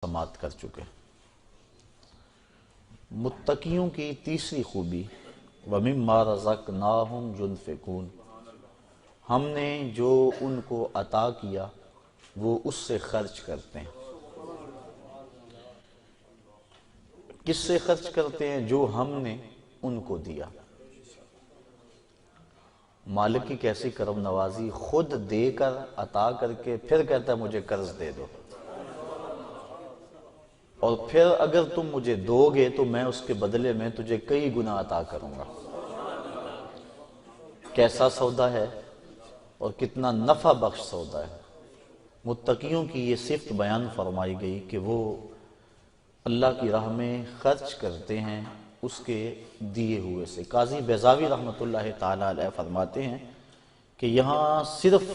سماعت کر چکے۔ متقیوں کی تیسری خوبی وَمِمَّا رَزَقْنَاهُمْ يُنْفِقُونَ، ہم نے جو ان کو عطا کیا وہ اس سے خرچ کرتے ہیں۔ کس سے خرچ کرتے ہیں؟ جو ہم نے ان کو دیا۔ مالک کی کیسی کرم نوازی، خود دے کر عطا کر کے پھر کہتا ہے مجھے قرض دے دو، اور پھر اگر تم مجھے دو گے تو میں اس کے بدلے میں تجھے کئی گنا عطا کروں گا۔ کیسا سودا ہے اور کتنا نفع بخش سودا ہے۔ متقیوں کی یہ صفت بیان فرمائی گئی کہ وہ اللہ کی راہ میں خرچ کرتے ہیں اس کے دیے ہوئے سے۔ قاضی بیضاوی رحمۃ اللہ تعالی علیہ فرماتے ہیں کہ یہاں صرف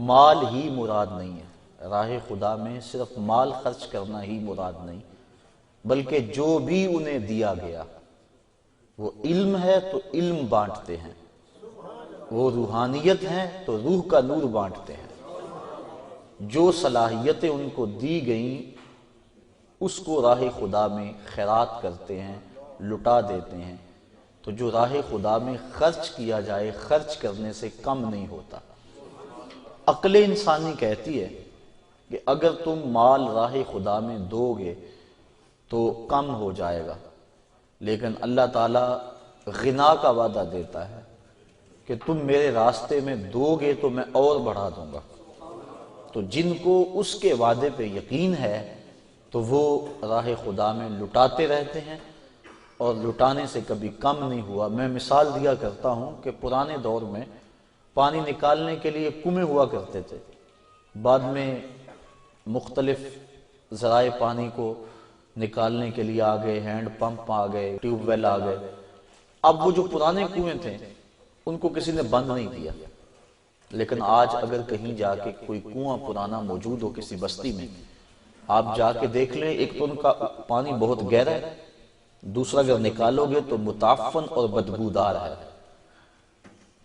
مال ہی مراد نہیں ہے، راہ خدا میں صرف مال خرچ کرنا ہی مراد نہیں، بلکہ جو بھی انہیں دیا گیا وہ علم ہے تو علم بانٹتے ہیں، وہ روحانیت ہیں تو روح کا نور بانٹتے ہیں، جو صلاحیتیں ان کو دی گئیں اس کو راہ خدا میں خیرات کرتے ہیں، لٹا دیتے ہیں۔ تو جو راہ خدا میں خرچ کیا جائے خرچ کرنے سے کم نہیں ہوتا۔ عقل انسانی کہتی ہے کہ اگر تم مال راہ خدا میں دو گے تو کم ہو جائے گا، لیکن اللہ تعالیٰ غنا کا وعدہ دیتا ہے کہ تم میرے راستے میں دو گے تو میں اور بڑھا دوں گا۔ تو جن کو اس کے وعدے پہ یقین ہے تو وہ راہ خدا میں لٹاتے رہتے ہیں اور لٹانے سے کبھی کم نہیں ہوا۔ میں مثال دیا کرتا ہوں کہ پرانے دور میں پانی نکالنے کے لیے کنویں ہوا کرتے تھے، بعد میں مختلف ذرائع پانی کو نکالنے کے لیے آ گئے، ہینڈ پمپ آ گئے، ٹیوب ویل آ گئے۔ اب وہ جو پرانے کنویں تھے ان کو کسی نے بند نہیں کیا، لیکن آج اگر کہیں جا کے کوئی کنواں پرانا موجود ہو کسی بستی میں، آپ جا کے دیکھ لیں، ایک تو ان کا پانی بہت گہرا ہے، دوسرا اگر نکالو گے تو متعفن اور بدبودار ہے۔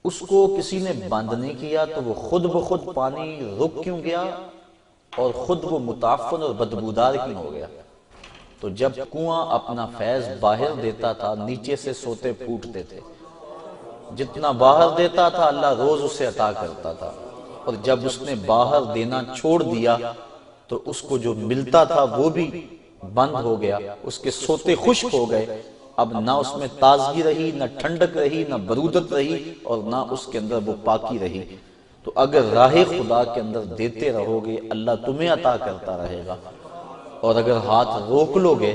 اس کو کسی نے بند نہیں کیا تو وہ خود بخود پانی رک کیوں گیا اور خود وہ متعفن اور بدبودار کیوں ہو گیا؟ تو جب کنواں اپنا فیض باہر دیتا تھا نیچے سے سوتے پھوٹتے تھے، جتنا باہر دیتا تھا اللہ روز اسے عطا کرتا تھا، اور جب اس نے باہر دینا چھوڑ دیا تو اس کو جو ملتا تھا وہ بھی بند ہو گیا، اس کے سوتے خشک ہو گئے، اب نہ اس میں تازگی رہی، نہ ٹھنڈک رہی، نہ برودت رہی، اور نہ اس کے اندر وہ پاکی رہی۔ تو اگر راہ خدا کے اندر دیتے رہو گے اللہ تمہیں عطا کرتا رہے گا، اور اگر ہاتھ روک لو گے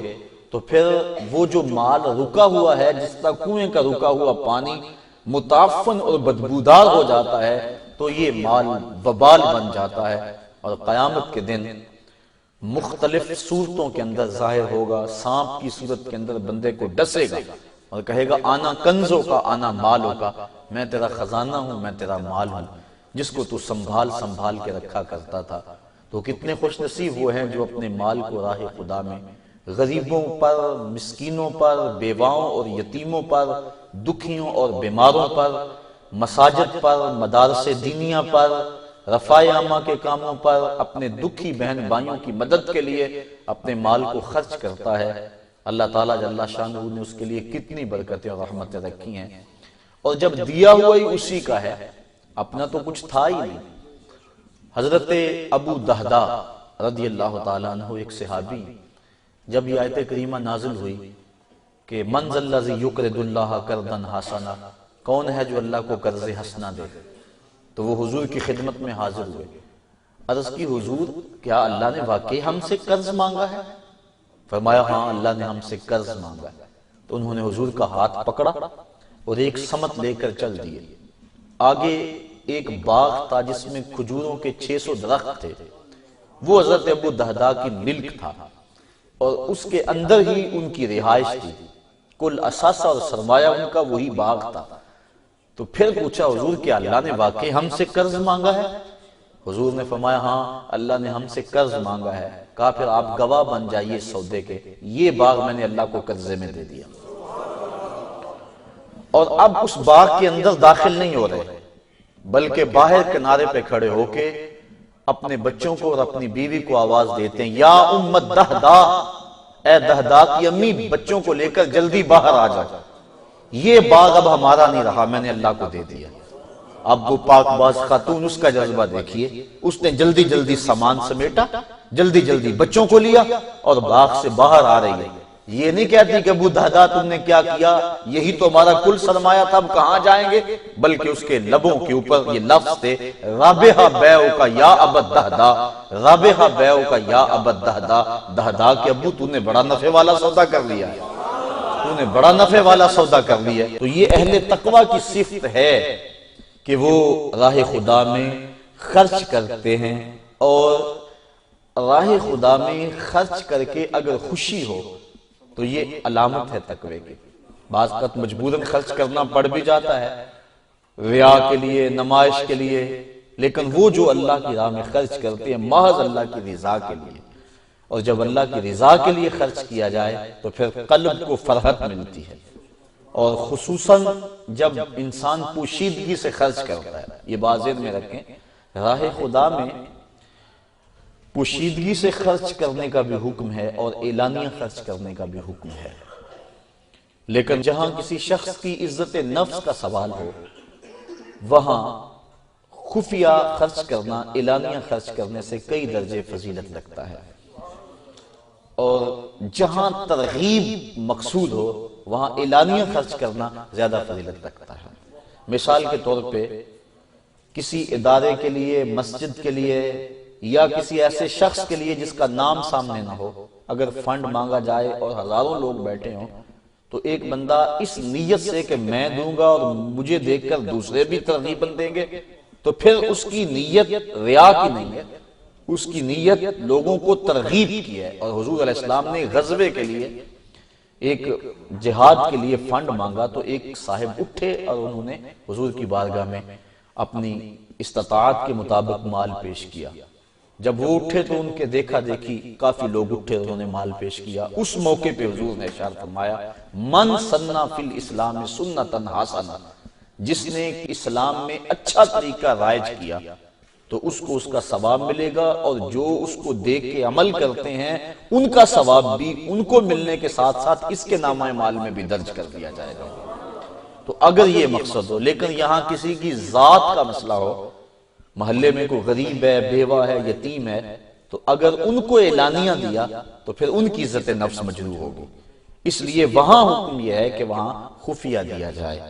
تو پھر وہ جو مال رکا ہوا ہے، جس طرح کنویں کا رکا ہوا پانی متعفن اور بدبودار ہو جاتا ہے تو یہ مال وبال بن جاتا ہے، اور قیامت کے دن مختلف صورتوں کے اندر ظاہر ہوگا۔ سانپ کی صورت کے اندر بندے کو ڈسے گا اور کہے گا آنا کنزوں کا آنا مالوں کا، میں تیرا خزانہ ہوں، میں تیرا مال ہوں، جس کو تو سنبھال کے رکھا کرتا تھا۔ تو کتنے خوش نصیب وہ ہیں جو اپنے مال کو راہ خدا میں غریبوں پر، مسکینوں پر، بیواؤں اور یتیموں پر، دکھیوں اور بیماروں پر، مساجد پر، مدارس دینیہ پر، رفاع عامہ کے کاموں پر، اپنے دکھی بہن بھائیوں کی مدد کے لیے اپنے مال کو خرچ کرتا ہے۔ اللہ تعالیٰ جل شانہ نے اس کے لیے کتنی برکتیں اور رحمتیں رکھی ہیں، اور جب دیا ہوا ہی اسی کا ہے، اپنا تو کچھ تھا ہی نہیں۔ حضرت ابو دہدا رضی اللہ تعالیٰ عنہ ایک صحابی، جب یہ آیت کریمہ نازل ہوئی کہ من ذا الذی یقرض اللہ قرضا حسنا، کون ہے جو اللہ کو قرض حسنا دے، تو وہ حضور کی خدمت میں حاضر ہوئے۔ عرض کی حضور کیا اللہ نے واقعی ہم سے قرض مانگا ہے؟ فرمایا ہاں اللہ نے ہم سے قرض مانگا ہے۔ تو انہوں نے حضور کا ہاتھ پکڑا اور ایک سمت لے کر چل دیے۔ آگے ایک باغ تھا جس میں کھجوروں کے 600 درخت تھے، وہ حضرت ابو دہدا کی ملک تھا، اور اس کے اندر ہی ان کی رہائش تھی، کل اثاثہ اور سرمایہ ان کا وہی باغ تھا۔ تو پھر پوچھا حضور کیا اللہ نے واقعی ہم سے قرض مانگا ہے؟ حضور نے فرمایا ہاں اللہ نے ہم سے قرض مانگا ہے۔ کہا پھر آپ گواہ بن جائیے سودے کے، یہ باغ میں نے اللہ کو قرضے میں دے دیا، اور اب اس باغ کے اندر داخل نہیں ہو رہے بلکہ باہر کنارے پہ کھڑے ہو کے اپنے بچوں کو اور اپنی بیوی کو آواز دیتے ہیں، یا امت دہدا، اے دہدا کی امی، بچوں کو لے کر جلدی باہر آ جاؤ، یہ باغ اب ہمارا نہیں رہا، میں نے اللہ کو دے دیا۔ اب وہ پاک باز خاتون، اس کا جذبہ دیکھیے، اس نے جلدی جلدی سامان سمیٹا، جلدی جلدی بچوں کو لیا اور باغ سے باہر آ رہی ہے۔ یہ نہیں کہتی کہ ابو دہدا تم نے کیا کیا، یہی تو ہمارا کل سرمایہ تھا، اب کہاں جائیں گے، بلکہ اس کے لبوں کے اوپر یہ لفظ تھے، رابحہ بیعک یا ابا دہدا، رابحہ بیعک یا ابا دہدا، دہدا کے ابو تو نے بڑا نفع والا سودا کر لیا ہے، تو نے بڑا نفع والا سودا کر لیا ہے۔ تو یہ اہل تقوی کی صفت ہے کہ وہ راہ خدا میں خرچ کرتے ہیں، اور راہ خدا میں خرچ کر کے اگر خوشی ہو تو یہ علامت ہے تقوی کی۔ بعض وقت مجبوراً خرچ کرنا پڑ بھی جاتا ہے، ریا کے لیے، نمائش کے لیے، لیکن وہ جو اللہ کی راہ میں خرچ کرتے ہیں محض اللہ کی رضا کے لیے، اور جب اللہ کی رضا کے لیے خرچ کیا جائے تو پھر قلب کو فرحت ملتی ہے، اور خصوصاً جب انسان پوشیدگی سے خرچ کرتا ہے۔ یہ بات ذہن میں رکھیں، راہ خدا میں پوشیدگی سے خرچ کرنے کا بھی حکم ہے اور اعلانیہ خرچ کرنے کا بھی حکم ہے، لیکن جہاں کسی شخص کی عزت نفس کا سوال ہو وہاں خفیہ خرچ کرنا اعلانیہ خرچ کرنے سے کئی درجے فضیلت رکھتا ہے، اور جہاں ترغیب مقصود ہو وہاں اعلانیہ خرچ کرنا زیادہ فضیلت رکھتا ہے۔ مثال کے طور پہ کسی ادارے کے لیے، مسجد کے لیے، یا کسی ایسے شخص کے لیے جس کا نام سامنے نہ ہو، اگر فنڈ مانگا جائے اور ہزاروں لوگ بیٹھے ہوں تو ایک بندہ اس نیت سے کہ میں دوں گا اور مجھے دیکھ کر دوسرے بھی ترغیباً دیں گے، تو پھر اس کی نیت ریا کی نہیں ہے، اس کی نیت لوگوں کو ترغیب کی ہے۔ اور حضور علیہ السلام نے غزوے کے لیے، ایک جہاد کے لیے فنڈ مانگا تو ایک صاحب اٹھے اور انہوں نے حضور کی بارگاہ میں اپنی استطاعت کے مطابق مال پیش کیا۔ جب وہ اٹھے تو ان کے دیکھا دیکھی کافی لوگ اٹھے، انہوں نے مال پیش کیا۔ اس موقع پہ حضور نے ارشاد فرمایا، من سنّا فی الاسلام سنتا حسنہ، جس نے اسلام میں اچھا طریقہ رائج کیا تو اس کو اس کا ثواب ملے گا، اور جو اس کو دیکھ کے عمل کرتے ہیں ان کا ثواب بھی ان کو ملنے کے ساتھ ساتھ اس کے نامہ مال میں بھی درج کر دیا جائے گا۔ تو اگر یہ مقصد ہو، لیکن یہاں کسی کی ذات کا مسئلہ ہو، محلے میں کوئی غریب ہے، بیوہ ہے، یتیم ہے، تو اگر ان کو اعلانیہ دیا تو پھر ان کی عزت نفس مجروح ہوگی، اس لیے وہاں حکم یہ ہے کہ وہاں خفیہ دیا جائے۔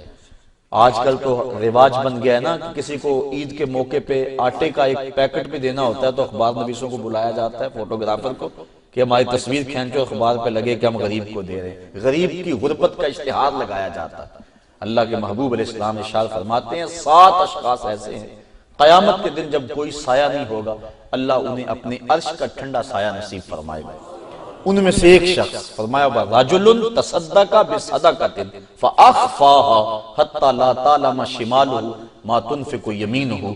آج کل تو رواج بن گیا ہے نا کہ کسی کو عید کے موقع پہ آٹے کا ایک پیکٹ بھی دینا ہوتا ہے تو اخبار نویسوں کو بلایا جاتا ہے، فوٹوگرافر کو، کہ ہماری تصویر کھینچو، اخبار پہ لگے کہ ہم غریب کو دے رہے ہیں۔ غریب کی غربت کا اشتہار لگایا جاتا ہے۔ اللہ کے محبوب علیہ السلام ارشاد فرماتے ہیں، 7 اشخاص ایسے ہیں قیامت کے دن جب کوئی سایہ نہیں ہوگا اللہ انہیں اپنے عرش کا ٹھنڈا سایہ نصیب فرمائے گا۔ ان میں سے ایک شخص فرمایا، رجل تصدق بصدقۃ فاخفاها حتى لا تعلم شمالہ ما تنفق یمینہ،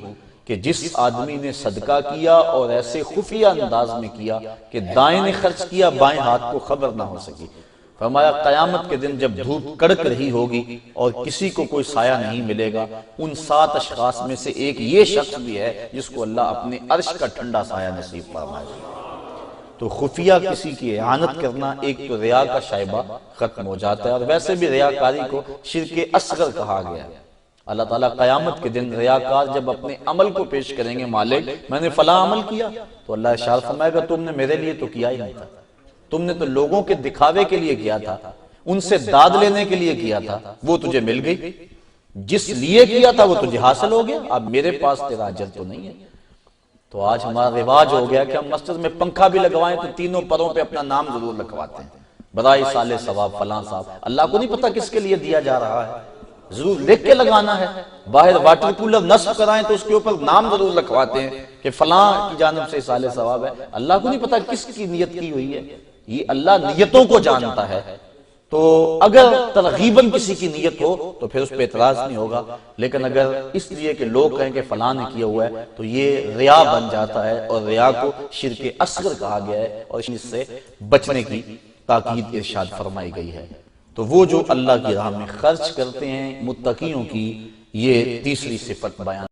کہ جس آدمی نے صدقہ کیا اور ایسے خفیہ انداز میں کیا کہ دائیں نے خرچ کیا، بائیں ہاتھ کو خبر نہ ہو سکی۔ فرمایا قیامت کے دن جب دھوپ کڑک رہی ہوگی اور کسی کو کوئی سایہ نہیں ملے گا، ان 7 اشخاص میں سے ایک یہ شخص بھی ہے جس کو اللہ اپنے عرش کا ٹھنڈا سایہ نصیب فرمائے گا۔ تو خفیہ کسی کی اعانت کرنا ایک تو ریا کا شائبہ ختم ہو جاتا ہے، اور ویسے بھی ریاکاری کو شرک اصغر کہا گیا ہے۔ اللہ تعالیٰ قیامت کے دن ریاکار جب اپنے عمل کو پیش کریں گے، مالک میں نے فلاں عمل کیا، تو اللہ ارشاد فرمائے گا تم نے میرے لیے تو کیا ہی نہیں تھا، تم نے تو لوگوں کے دکھاوے کے لیے کیا تھا، ان سے داد لینے کے لیے کیا تھا، وہ تجھے مل گئی، جس لیے کیا تھا وہ تجھے حاصل ہو گیا، اب میرے پاس تیرا اجر تو نہیں ہے۔ تو آج ہمارا رواج ہو گیا کہ ہم مسجد میں پنکھا بھی لگوائیں تو تینوں پروں پہ اپنا نام ضرور لکھواتے ہیں، برائے سال ثواب فلاں صاحب۔ اللہ کو نہیں پتا کس کے لیے دیا جا رہا ہے، ضرور لکھ کے لگانا ہے۔ باہر واٹر کولر نصب کرائیں تو اس کے اوپر نام ضرور لکھواتے ہیں کہ فلاں کی جانب سے سال ثواب ہے۔ اللہ کو نہیں پتا کس کی نیت کی ہوئی ہے، یہ اللہ نیتوں کو جانتا ہے۔ تو اگر ترغیباً کسی کی نیت ہو تو پھر اس پہ اعتراض نہیں ہوگا، لیکن اگر اس لیے کہ لوگ کہیں کہ فلاں نے کیا ہوا ہے تو یہ ریا بن جاتا ہے، اور ریا کو شرک اصغر کہا گیا ہے، اور اس سے بچنے کی تاکید ارشاد فرمائی گئی ہے۔ تو وہ جو اللہ کی راہ میں خرچ کرتے ہیں متقیوں کی یہ تیسری صفت بیان